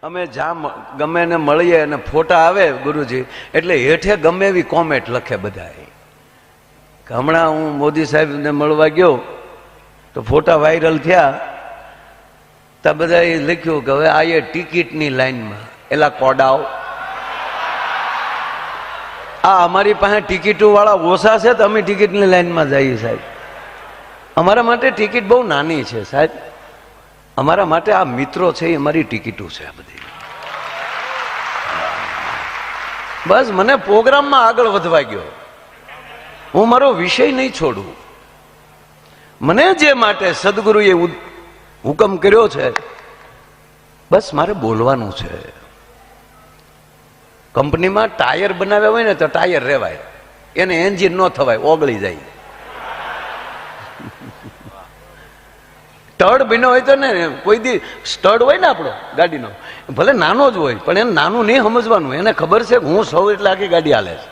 અમે જ્યાં ગમે એને મળીએ અને ફોટા આવે ગુરુજી એટલે હેઠે ગમે એવી કોમેન્ટ લખે બધા. હમણાં હું મોદી સાહેબને મળવા ગયો તો ફોટા વાયરલ થયા તો બધાએ લખ્યું કે હવે આ ટિકિટની લાઈનમાં એલા કોડાઓ, આ અમારી પાસે ટિકિટો વાળા ઓછા છે તો અમે ટિકિટની લાઈનમાં જઈએ સાહેબ. અમારા માટે ટિકિટ બહુ નાની છે સાહેબ. અમારા માટે આ મિત્રો છે એ અમારી ટિકિટો છે આ બધી. બસ મને પ્રોગ્રામમાં આગળ વધવા ગયો. હું મારો વિષય નહીં છોડું. મને જે માટે સદગુરુએ હુકમ કર્યો છે બસ મારે બોલવાનું છે. કંપનીમાં ટાયર બનાવ્યા હોય ને તો ટાયર રેવાય, એને એન્જિન ન થવાય, ઓગળી જાય. સ્ટડ બન્યો હોય તો ને કોઈ દી સ્ટડ હોય ને આપણો ગાડીનો ભલે નાનો જ હોય પણ એને નાનું નહીં સમજવાનું. એને ખબર છે કે હું સૌ એટલે આખી ગાડી હાલે છે.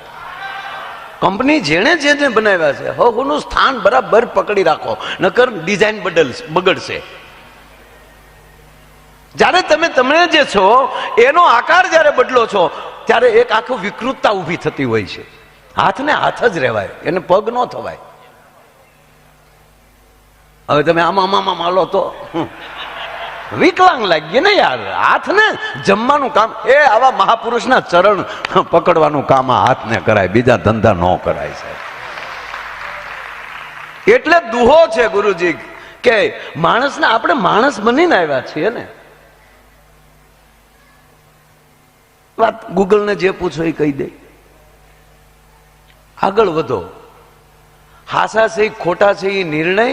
કંપની જેને જેને બનાવ્યા છે હવનું સ્થાન બરાબર પકડી રાખો, નકર ડિઝાઇન બગડશે. જ્યારે તમે જે છો એનો આકાર જ્યારે બદલો છો ત્યારે એક આખું વિકૃતતા ઊભી થતી હોય છે. હાથને હાથ જ રહેવાય, એને પગ ન થવાય. હવે તમે આમાં માલો તો વિકલાંગ લાગીએ ને યાર. હાથને જમવાનું કામ એ આવા મહાપુરુષના ચરણ પકડવાનું કામ આ હાથને કરાય, બીજા ધંધા ન કરાય સાહેબ. એટલે દુહો છે ગુરુજી કે માણસને આપણે માણસ બનીને આવ્યા છીએ ને. વાત ગૂગલને જે પૂછો એ કહી દે. આગળ વધો. હાસા છે ખોટા છે એ નિર્ણય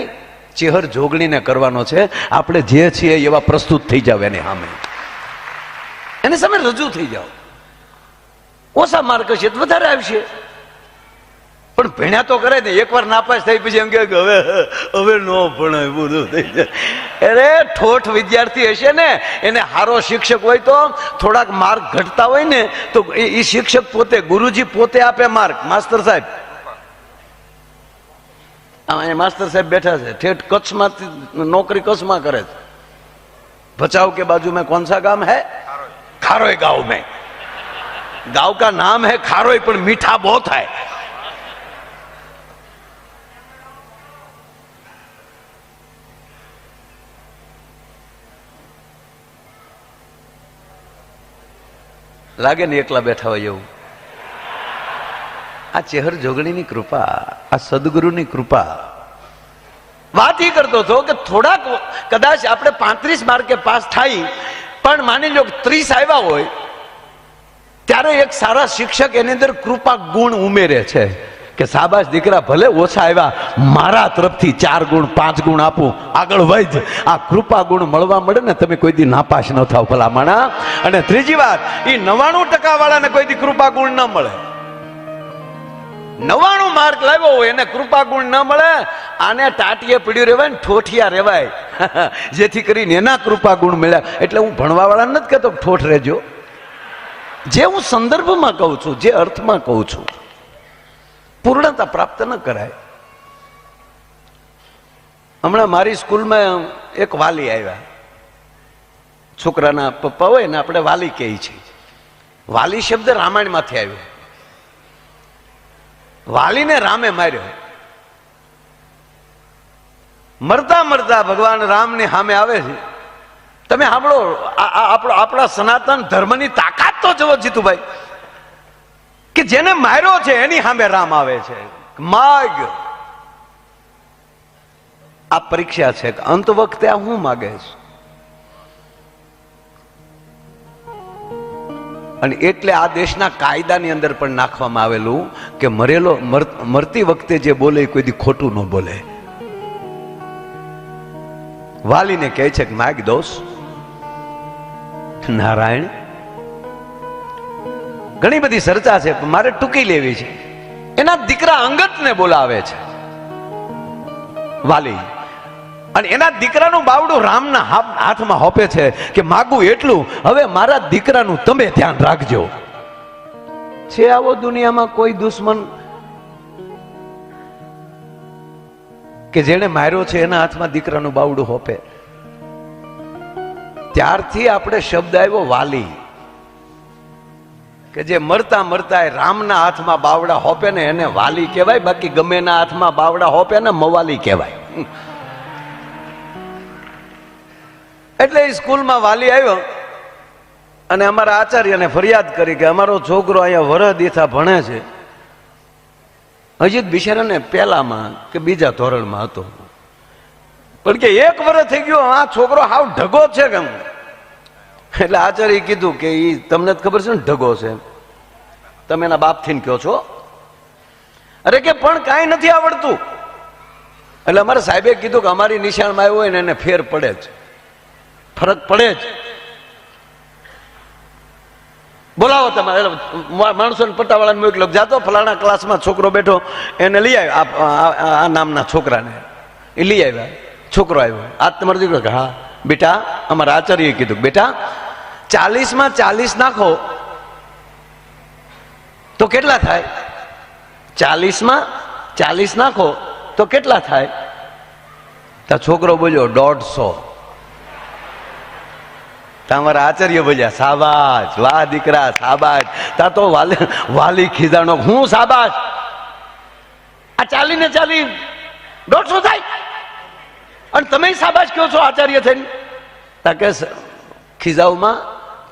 ચેહર જોગણીને કરવાનો છે. આપણે જે છીએ એવા પ્રસ્તુત થઈ જાવ એની સામે, એની સામે રજૂ થઈ જાવ. ઓછા માર્ક છે વધારે આવશે પણ ભણ્યા તો કરે ને. એકવાર નાપાસ થઈ પછી એમ કે હવે નો ભણાય બધું થઈ જાય. અરે ઠોઠ વિદ્યાર્થી હશે ને એને સારો શિક્ષક હોય તો થોડાક માર્ક ઘટતા હોય ને તો એ શિક્ષક પોતે ગુરુજી પોતે આપે માર્ક. માસ્ટર સાહેબ मास्टर साहब बैठा है ठेठ कच्छ में नौकरी कच्छ में करे. भचाऊ के बाजू में कौन सा गांव है? खारोई गांव में. गांव का नाम है खारोई पर मीठा बहुत है. लागे ने एकला बैठा हो એવું. આ ચેહર જોગણીની કૃપા, આ સદગુરુની કૃપા. વાત એ કરતો હતો કે થોડાક કદાચ આપણે 35 માર્કે પાસ થાય પણ માની લો 30 આવ્યા હોય ત્યારે એક સારા શિક્ષક એની અંદર કૃપા ગુણ ઉમેરે છે કે શાબાશ દીકરા ભલે ઓછા આવ્યા મારા તરફથી 4 ગુણ 5 ગુણ આપું, આગળ વધ. આ કૃપા ગુણ મળવા મળે ને તમે કોઈ દી નાપાસ ન થાવ ભલામણા. અને ત્રીજી વાત, એ 99% વાળાને કોઈ દી કૃપા ગુણ ન મળે. 99 માર્ક લાવ્યો હોય એને કૃપા ગુણ ન મળે. આને ટાટીએ પડ્યું રહેવાય ને ઠોઠિયા રહેવાય જેથી કરીને એના કૃપા ગુણ મળ્યા. એટલે હું ભણવા વાળા નથી કહેતો ઠોઠ રહેજો. જે હું સંદર્ભમાં કહું છું, જે અર્થમાં કહું છું, પૂર્ણતા પ્રાપ્ત ન કરાય. હમણાં મારી સ્કૂલમાં એક વાલી આવ્યા. છોકરાના પપ્પા હોય ને આપણે વાલી કહે છે. વાલી શબ્દ રામાયણ માંથી આવ્યો. વાલીને રામે માર્યો. મરતા મરતા ભગવાન રામની સામે આવે છે. તમે સાંભળો આપણા સનાતન ધર્મની તાકાત તો જુઓ જીતુભાઈ, કે જેને માર્યો છે એની સામે રામ આવે છે. માગ આ પરીક્ષા છે કે અંત વખતે આ હું માગે છે. અને એટલે આ દેશના કાયદાની અંદર પણ નાખવામાં આવેલું કે મરતી વખતે જે બોલે કોઈ દી ખોટું ન બોલે. વાલીને કહે છે કે માગ દોષ નારાયણ. ઘણી બધી ચર્ચા છે મારે ટૂંકી લેવી છે. એના દીકરા અંગતને બોલાવે છે વાલી, અને એના દીકરાનું બાવડું રામના હાથમાં હોપે છે કે માગું એટલું, હવે મારા દીકરાનું તમે ધ્યાન રાખજો. છે આવો દુનિયામાં કોઈ દુશ્મન કે જેને માર્યો છે એના હાથમાં દીકરાનું બાવડું હોપે? ત્યારથી આપણે શબ્દ આવ્યો વાલી, કે જે મરતા મરતા રામના હાથમાં બાવડા હોપે ને એને વાલી કહેવાય, બાકી ગમે ના હાથમાં બાવડા હોપે ને મવાલી કહેવાય. એટલે સ્કૂલમાં વાલી આવ્યો અને અમારા આચાર્યને ફરિયાદ કરી કે અમારો છોકરો અહીંયા વરહ દીથા ભણે છે, હજી બિચારાને પહેલામાં કે બીજા ધોરણમાં હતો, પણ કે 1 વર્ષ થઈ ગયો આ છોકરો હાવ ઢગો છે કેમ. એટલે આચાર્ય કીધું કે ઈ તમને ખબર છે ને ઢગો છે, તમે એના બાપથી કહો છો. અરે કે પણ કાંઈ નથી આવડતું. એટલે અમારા સાહેબે કીધું કે અમારી નિશાળમાં આવ્યો હોય ને એને ફેર પડે જ, ફરક પડે જ. બોલાવો તમારે માણસોને પટ્ટાવાળાને મોકલો, જાતો ફલાણા ક્લાસમાં છોકરો બેઠો એને લઈ આવ્યો, આ નામના છોકરાને એ લઈ આવ્યા. છોકરો આવ્યો, આજ તમારો દીકરો કે હા બેટા, અમારા આચાર્યએ કીધું બેટા 40 માં 40 નાખો તો કેટલા થાય? 40 માં 40 નાખો તો કેટલા થાય? તો છોકરો બોલ્યો 150. તમારા આચાર્ય બોલ્યા શાબાશ, વાહ દીકરા શાબાશ. તા તો વાલી ખીજાણો, હું શાબાશ, આ 40 ને 40 150 થાય અને તમે શાબાશ કહો છો આચાર્ય થઈને? તા કે ખીજાવમાં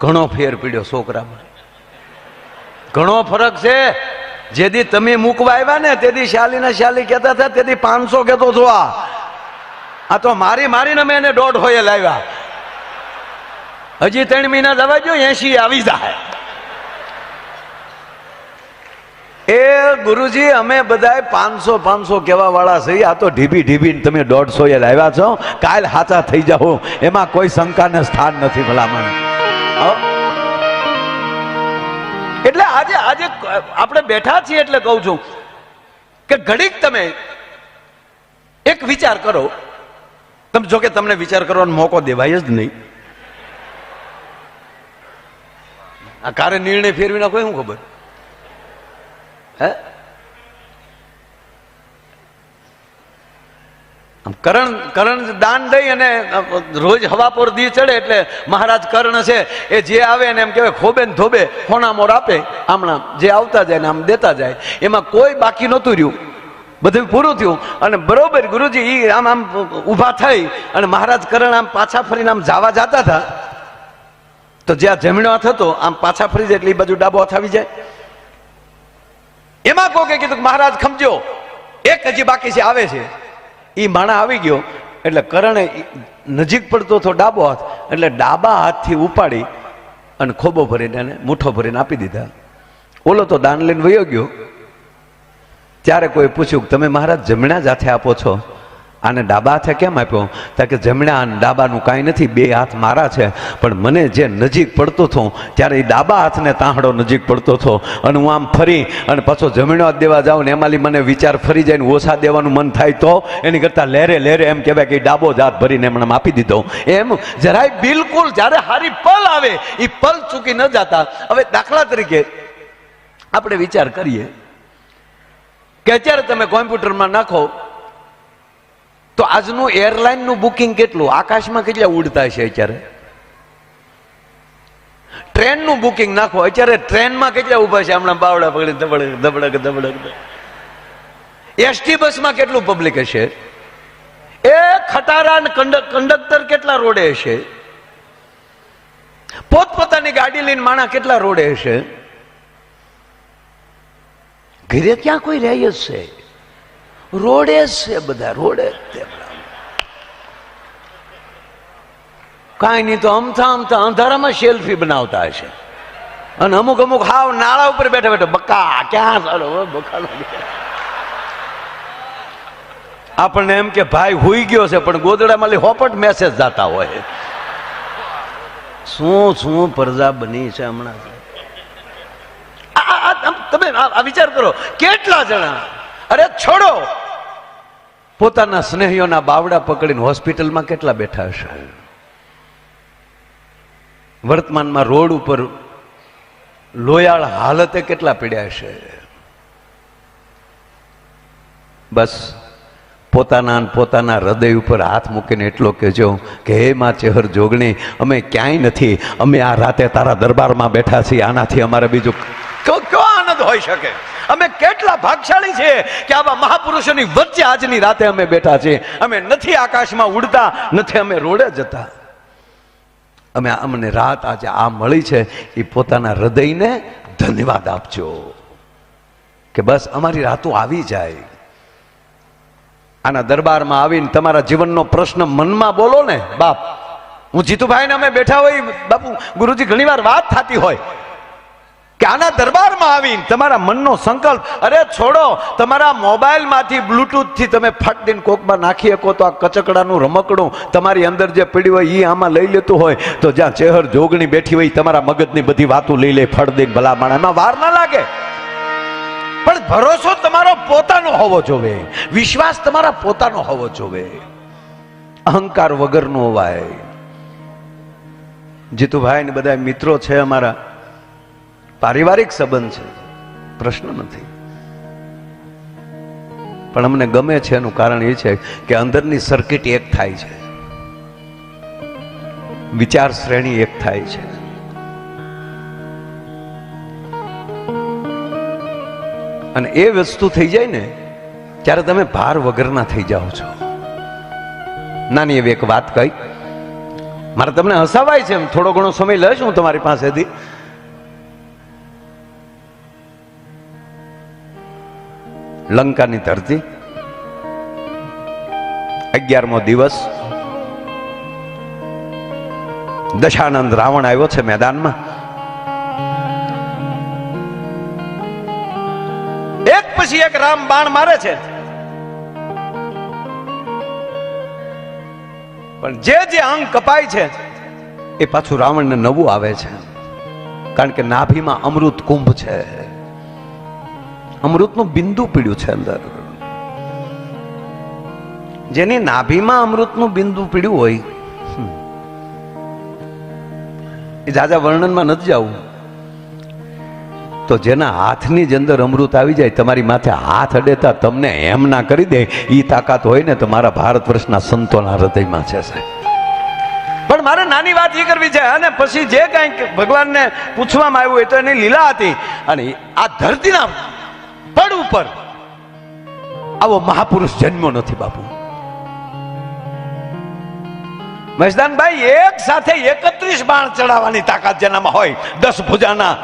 ઘણો ફેર પડ્યો છોકરામાં, ઘણો ફરક છે. જેથી તમે મૂકવા આવ્યા ને તેથી શાલી કહેતા હતા, તેથી 500 કહેતો છો. આ તો મારીને મેં એને 150 લાવ્યા. હજી 3 મહિના જવા જો 80 આવી જાય. એ ગુરુજી અમે બધા 500 કહેવા વાળા છીએ, આ તો ઢીબી તમે 150 લાવ્યા છો. કાલ હાચા થઈ જાઓ એમાં કોઈ શંકાને સ્થાન નથી ભલામણ. એટલે આજે આપણે બેઠા છીએ એટલે કહું છું કે ઘડીક તમે એક વિચાર કરો. તમે જો કે તમને વિચાર કરવાનો મોકો દેવાય જ નહીં. આ કારે નિર્ણય ફેરવી નાખો શું ખબર હે? કરણ દાન દઈ અને રોજ હવા પર દી ચડે એટલે મહારાજ કર્ણ છે એ જે આવે ને એમ કહેવાય ખોબે ને ધોબે હોણા મોર આપે, આમણા જે આવતા જાય ને આમ દેતા જાય, એમાં કોઈ બાકી નહોતું રહ્યું, બધું પૂરું થયું. અને બરોબર ગુરુજી આમ ઊભા થઈ અને મહારાજ કર્ણ આમ પાછા ફરીને આમ જવા જતા હતા તો જ્યાં જમણો હાથ હતો આમ પાછા ફરી જાય એટલે એ બાજુ ડાબો હાથ આવી જાય. એમાં કોકે કીધું મહારાજ ખમજો, એક હજી બાકી છે, આવે છે. એ માણા આવી ગયો એટલે કરણે નજીક પડતો હતો ડાબો હાથ, એટલે ડાબા હાથથી ઉપાડી અને ખોબો ભરીને એને મુઠ્ઠો ભરીને આપી દીધા. ઓલો તો દાન લઈને વયો ગયો. ત્યારે કોઈ પૂછ્યું કે તમે મહારાજ જમણા જ હાથે આપો છો, આને ડાબા હાથે કેમ આપ્યો? કારણ કે જમણા અને ડાબાનું કાંઈ નથી, 2 હાથ મારા છે, પણ મને જે નજીક પડતો હતો ત્યારે એ ડાબા હાથને તાંહડો નજીક પડતો હતો અને હું આમ ફરી અને પાછો જમણો હાથ દેવા જાઉં ને એમાંથી મને વિચાર ફરી જાય ને ઓછા દેવાનું મન થાય તો એની કરતાં લેરે એમ કહેવાય કે ડાબો જ હાથ ભરીને એમણે આપી દીધો. એમ જરાય બિલકુલ જ્યારે હારી પલ આવે એ પલ ચૂકી ન જતા. હવે દાખલા તરીકે આપણે વિચાર કરીએ કે અત્યારે તમે કોમ્પ્યુટરમાં નાખો તો આજનું એરલાઇનનું બુકિંગ કેટલું, આકાશમાં કેટલા ઉડતા છે અત્યારે. ટ્રેનનું બુકિંગ નાખો, અત્યારે ટ્રેનમાં કેટલા ઉભા છે હમણાં બાવડા પકડી ધબડક. એસટી બસમાં કેટલું પબ્લિક હશે, એ ખટારા કંડક્ટર કેટલા રોડે હશે, પોતપોતાની ગાડી લઈને માણા કેટલા રોડે હશે. ઘરે ક્યાં કોઈ રહે જ છે, રોડે જ છે, બધા રોડે જ. કાંઈ નહીં તો અમથા અંધારામાં સેલ્ફી બનાવતા હશે અને અમુક હાવ નાળા ઉપર બેઠા બકા ક્યાં સારો બકાનો. આપણને એમ કે ભાઈ હુઈ ગયો છે પણ ગોદડામાં હોપટ મેસેજ જતા હોય. શું પરજા બની છે હમણાં. તમે આ વિચાર કરો કેટલા જણા અરે છોડો પોતાના સ્નેહીઓના બાવડા પકડીને હોસ્પિટલમાં કેટલા બેઠા હશે. વર્તમાનમાં રોડ ઉપર લોયાળ હાલતે કેટલા પીડ્યા હશે. બસ પોતાના હૃદય ઉપર હાથ મૂકીને એટલો કહેજો કે હે માં ચેહર જોગણી, અમે ક્યાંય નથી, અમે આ રાતે તારા દરબારમાં બેઠા છીએ, આનાથી અમારે બીજું કયો આનંદ હોઈ શકે? અમે કેટલા ભાગશાળી છીએ કે આવા મહાપુરુષોની વચ્ચે આજની રાતે અમે બેઠા છીએ. અમે નથી આકાશમાં ઉડતા, નથી અમે રોડે જતા. અમને રાત આજે આ મળી છે, એ પોતાના હૃદયને ધન્યવાદ આપજો કે બસ અમારી રાતો આવી જાય. આના દરબારમાં આવીને તમારા જીવનનો પ્રશ્ન મનમાં બોલો ને. બાપ, હું જીતુભાઈને અમે બેઠા હોય, બાપુ ગુરુજી ઘણી વાર વાત થતી હોય કે આના દરબારમાં આવીને તમારા મનનો સંકલ્પ, અરે છોડો, તમારા મોબાઈલમાંથી બ્લુટૂથ થી તમે ફટ દઈને કોકમાં નાખી શકો તો આ કચકડાનું રમકડું તમારી અંદર જે પીડ્યું હોય એ આમાં લઈ લેતું હોય તો જ્યાં ચેહર જોગણી બેઠી હોય તમારા મગજની બધી વાતો લઈ લે ફટ દઈને ભલા માણા, એમાં વાર ના લાગે. પણ ભરોસો તમારો પોતાનો હોવો જોવે, વિશ્વાસ તમારા પોતાનો હોવો જોવે, અહંકાર વગરનો હોવાય. જીતુભાઈ ને બધા મિત્રો છે, અમારા પારિવારિક સંબંધ છે, પ્રશ્ન નથી. પણ અમને ગમે છે એનું કારણ એ છે કે અંદરની સર્કિટ એક થાય છે, વિચાર શ્રેણી એક થાય છે. અને એ વસ્તુ થઈ જાય ને ત્યારે તમે ભાર વગરના થઈ જાઓ છો. નાની એવી એક વાત કહી, મારે તમને હસાવાય છે, થોડો ઘણો સમય લઈશ હું તમારી પાસેથી. લંકાની ધરતી, 11મો દિવસ, દશાનંદ રાવણ આવ્યો છે મેદાનમાં. એક પછી એક રામ બાણ મારે છે, પણ જે અંગ કપાય છે એ પાછું રાવણને નવું આવે છે. કારણ કે નાભીમાં અમૃત કુંભ છે, અમૃતનું બિંદુ પીડ્યું છે અંદર. જેની નાભીમાં અમૃતનું બિંદુ પીડ્યું હોય એ જાજા વર્ણનમાં નથી જવું, તો જેના હાથની જ અંદર અમૃત આવી જાય, તમારી માથે હાથ અડેતા તમને એમ ના કરી દે, એ તાકાત હોય ને તો મારા ભારત વર્ષના સંતોના હૃદયમાં છે સાહેબ. પણ મારે નાની વાત એ કરવી છે, અને પછી જે કંઈક ભગવાનને પૂછવામાં આવ્યું હોય તો એની લીલા હતી. અને આ ધરતીના પડ ઉપર આવો મહાપુરુષ જન્મ્યો નથી બાપુ. મહેશદાનભાઈ, એક સાથે 31 બાણ ચડાવવાની તાકાત જેનામાં હોય, 10 ભુજાના,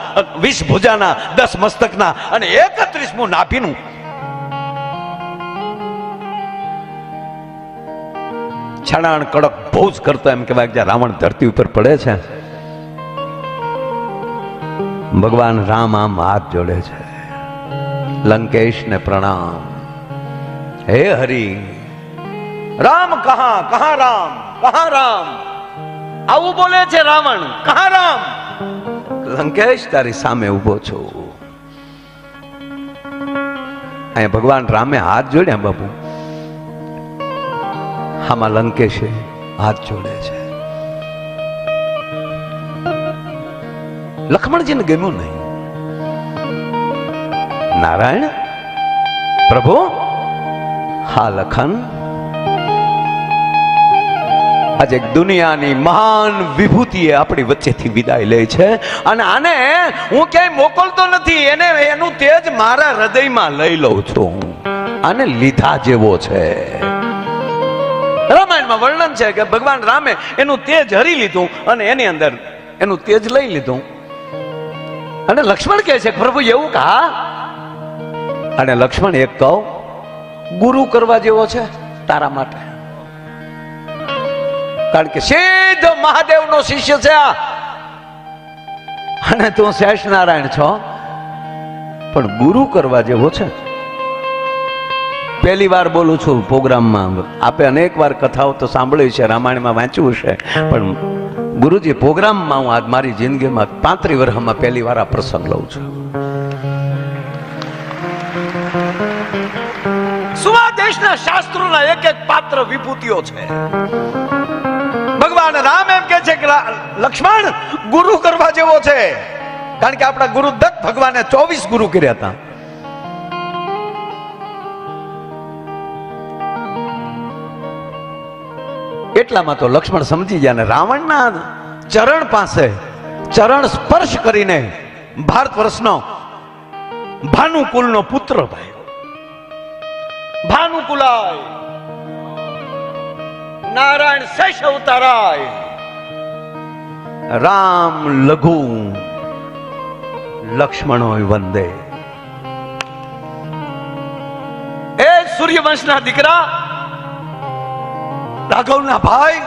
20 ભુજાના, 10 મસ્તકના અને 31મું નાભીનું. છાણાણ કડક બહુ જ કરતો એમ કહેવાય કે રાવણ ધરતી ઉપર પડે છે, ભગવાન રામ આમ હાથ જોડે છે, લંકેશ ને પ્રણામ. હે હરિ, રામ કહા, કહા રામ, કહા રામ, આવું બોલે છે રાવણ. કહા રામ? લંકેશ તારી સામે ઉભો છો. અહીંયા ભગવાન રામે હાથ જોડ્યા બાપુ, આમાં લંકેશે હાથ જોડે છે. લક્ષ્મણજીને ગમ્યું નહીં. નારાયણ પ્રભુ, હા લખન, આજે દુનિયાની મહાન વિભૂતિએ આપણી વચ્ચેથી વિદાય લે છે, અને આને હું ક્યાંય મોકલતો નથી, એને એનું તેજ મારા હૃદયમાં લઈ લઉં છું. આને લીધા જેવો છે. રામાયણમાં વર્ણન છે કે ભગવાન રામે એનું તેજ હરી લીધું અને એની અંદર એનું તેજ લઈ લીધું. અને લક્ષ્મણ કહે છે પ્રભુ એવું કા? અને લક્ષ્મણ એક કહું, ગુરુ કરવા જેવો છે તારા માટે. કારણ કે સીધો મહાદેવનો શિષ્ય છે આ, અને તું શેષ નારાયણ છો, પણ ગુરુ કરવા જેવો છે. પહેલી વાર બોલું છું પ્રોગ્રામમાં. આપે અનેક વાર કથાઓ તો સાંભળી છે, રામાયણમાં વાંચ્યું છે, પણ ગુરુજી પ્રોગ્રામમાં હું આજ મારી જિંદગીમાં 35 વર્ષમાં પહેલી વાર આ પ્રસંગ લઉં છું. સુવા દેશના શાસ્ત્રોના એક એક પાત્ર વિભૂતિઓ છે. ભગવાન રામ એમ કે છે કે લક્ષ્મણ ગુરુ કરવા જેવો છે, કારણ કે આપણા ગુરુ દત્ત ભગવાને 24 ગુરુ કર્યા હતા. એટલામાં તો લક્ષ્મણ સમજી ગયા ને રાવણના ચરણ પાસે ચરણ સ્પર્શ કરીને ભારત વર્ષનો ભાનુકુલનો પુત્ર ભાઈ ભાનુકુલાય નારાયણ શેષ અવતારાય રામ લઘુ લક્ષ્મણો વંદે. એ સૂર્યવંશના દીકરા રાઘવના ભાઈ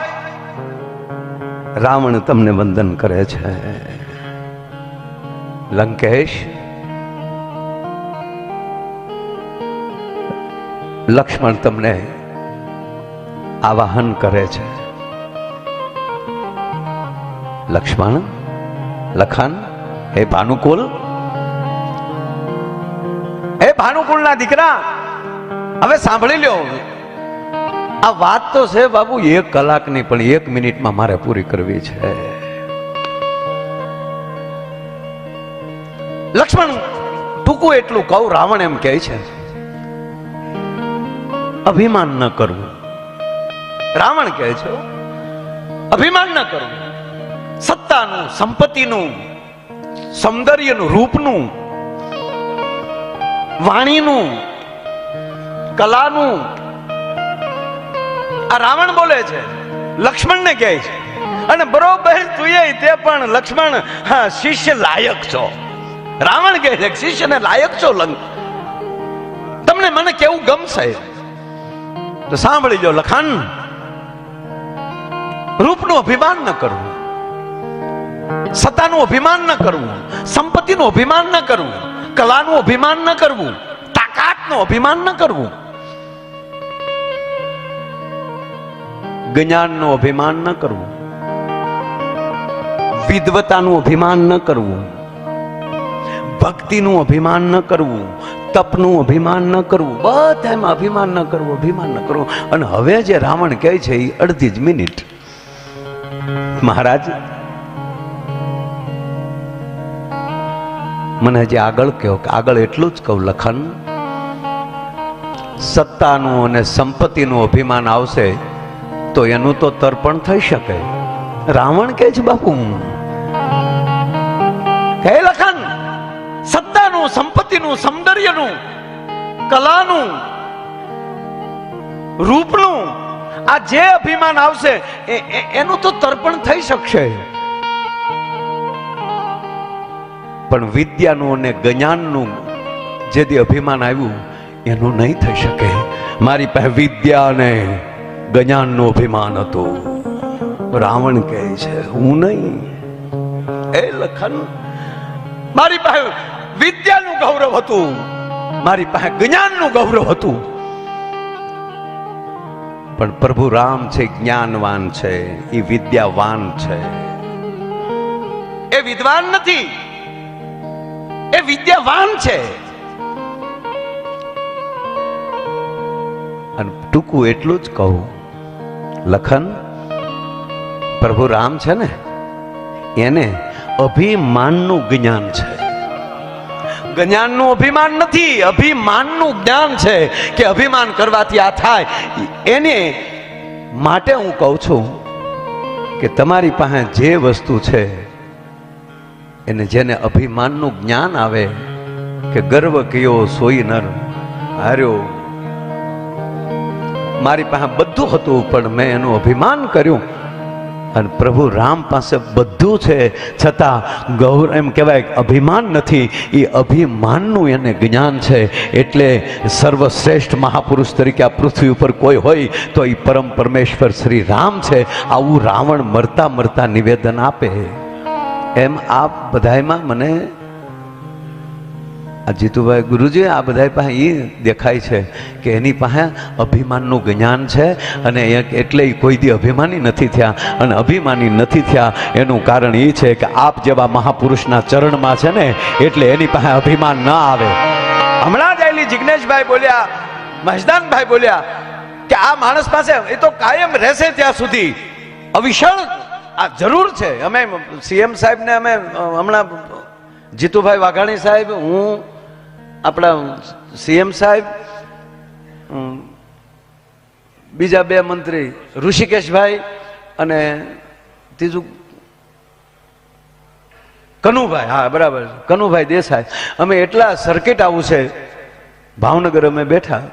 રાવણ તમને વંદન કરે છે. લંકેશ લક્ષ્મણ તમને આવાહન કરે છે. લક્ષ્મણ લખન હે ભાનુકુલ, હે ભાનુકુલના દીકરા, હવે સાંભળી લ્યો. આ વાત તો છે બાબુ 1 કલાકની, પણ 1 મિનિટમાં મારે પૂરી કરવી છે. લક્ષ્મણ ટૂંકું એટલું કહું. રાવણ એમ કહે છે અભિમાન ન કરવું. રાવણ કહે છે અભિમાન ન કરવું. સત્તાનું, સંપત્તિનું, સૌંદર્યનું, રૂપનું, વાણીનું, કલાનું આ રાવણ બોલે છે, લક્ષ્મણને કહે છે. અને બરોબર તું તે પણ લક્ષ્મણ શિષ્ય લાયક છો. રાવણ કહે છે શિષ્યને લાયક છો. તમને મને કેવું ગમશે તો સાંભળી જો લખન. રૂપનું અભિમાન ન કરવું, સત્તાનું અભિમાન ન કરવું, સંપત્તિનું અભિમાન ન કરવું, કલાનું અભિમાન ન કરવું, તાકાતનું અભિમાન ન કરવું, જ્ઞાનનું અભિમાન ન કરવું, વિદ્વતાનું અભિમાન ન કરવું, ભક્તિનું અભિમાન ન કરવું, તપનું અભિમાન ન કરવું, બધામાં અભિમાન ન કરવું, અભિમાન ન કરવું. અને હવે જે રાવણ કહે છે એ અડધી જ મિનિટ. મહારાજ મને હજી આગળ કહો, કે આગળ એટલું જ કહું લખન. સત્તાનું અને સંપત્તિનું અભિમાન આવશે તો એનું તો તર્પણ થઈ શકે. રાવણ કહે છે બાપુ હે લખન, સત્તાનું, સંપત્તિનું, સૌંદર્યનું, કલાનું, રૂપનું આ જે અભિમાન આવશે એનું તો તર્પણ થઈ શકશે, પણ વિદ્યાનું અને જ્ઞાનનું જે અભિમાન આવ્યું એનું નહીં થઈ શકે. મારી પાસે વિદ્યા અને જ્ઞાનનું અભિમાન હતું. રાવણ કહે છે હું નહીં. એ લખન, મારી પાસે વિદ્યાનું ગૌરવ હતું, મારી પાસે જ્ઞાનનું ગૌરવ હતું, પણ પ્રભુ રામ છે જ્ઞાનવાન છે, એ વિદ્યાવાન છે, એ વિદ્વાન નથી, એ વિદ્યાવાન છે. અને ટૂંકું એટલું જ કહું લખન, પ્રભુ રામ છે ને એને અભિમાનનું જ્ઞાન છે, જ્ઞાનનું અભિમાન નથી, અભિમાનનું જ્ઞાન છે. કે અભિમાન કરવાથી આ થાય. એને માટે હું કહું છું કે તમારી પાસે જે વસ્તુ છે એને જેને અભિમાનનું જ્ઞાન આવે કે ગર્વ કયો સોઈ નર હાર્યો, મારી પાસે બધું હતું પણ મેં એનું અભિમાન કર્યું. અને પ્રભુ રામ પાસે બધું છે છતાં ગૌરવ એમ કહેવાય અભિમાન નથી, એ અભિમાનનું એને જ્ઞાન છે. એટલે સર્વશ્રેષ્ઠ મહાપુરુષ તરીકે આ પૃથ્વી ઉપર કોઈ હોય તો એ પરમ પરમેશ્વર શ્રી રામ છે. આવું રાવણ મરતા મરતા નિવેદન આપે. એમ આ બધામાં મને આ જીતુભાઈ ગુરુજી આ બધા પાસે એ દેખાય છે કે એની પાસે અભિમાનનું જ્ઞાન છે. અને એટલે કોઈ દી અભિમાની નથી થયા. અને અભિમાની નથી થયા એનું કારણ એ છે કે આપ જેવા મહાપુરુષના ચરણમાં છે ને, એટલે એની પાસે અભિમાન ના આવે. હમણાં જ આવેલી જિજ્ઞેશભાઈ બોલ્યા, મહેશદાનભાઈ બોલ્યા કે આ માણસ પાસે એ તો કાયમ રહેશે ત્યાં સુધી અવિશળ આ જરૂર છે. અમે સીએમ સાહેબને અમે હમણાં જીતુભાઈ વાઘાણી સાહેબ, હું, આપણા સીએમ સાહેબ, બીજા બે મંત્રી ઋષિકેશભાઈ અને ત્રીજું કનુભાઈ, હા બરાબર, કનુભાઈ દેસાઈ. અમે એટલા સર્કિટ આવું છે ભાવનગર અમે બેઠા,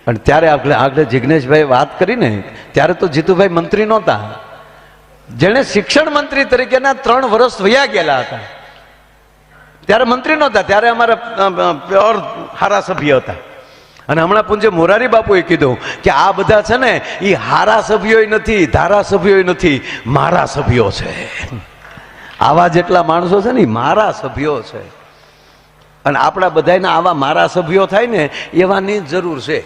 અને ત્યારે આગળ જિગ્નેશભાઈ વાત કરીને ત્યારે તો જીતુભાઈ મંત્રી નહોતા, જેને શિક્ષણ મંત્રી તરીકેના 3 વર્ષ વયા ગયેલા હતા, ત્યારે મંત્રી નહોતા, ત્યારે અમારા પ્યોર હારા સભ્ય હતા. અને હમણાં પૂજ્ય મોરારી બાપુએ કીધું કે આ બધા છે ને એ હારા સભ્યો નથી, ધારાસભ્યો નથી, મારા સભ્યો છે. આવા જેટલા માણસો છે ને મારા સભ્યો છે, અને આપણા બધાના આવા મારા સભ્યો થાય ને એવાની જરૂર છે.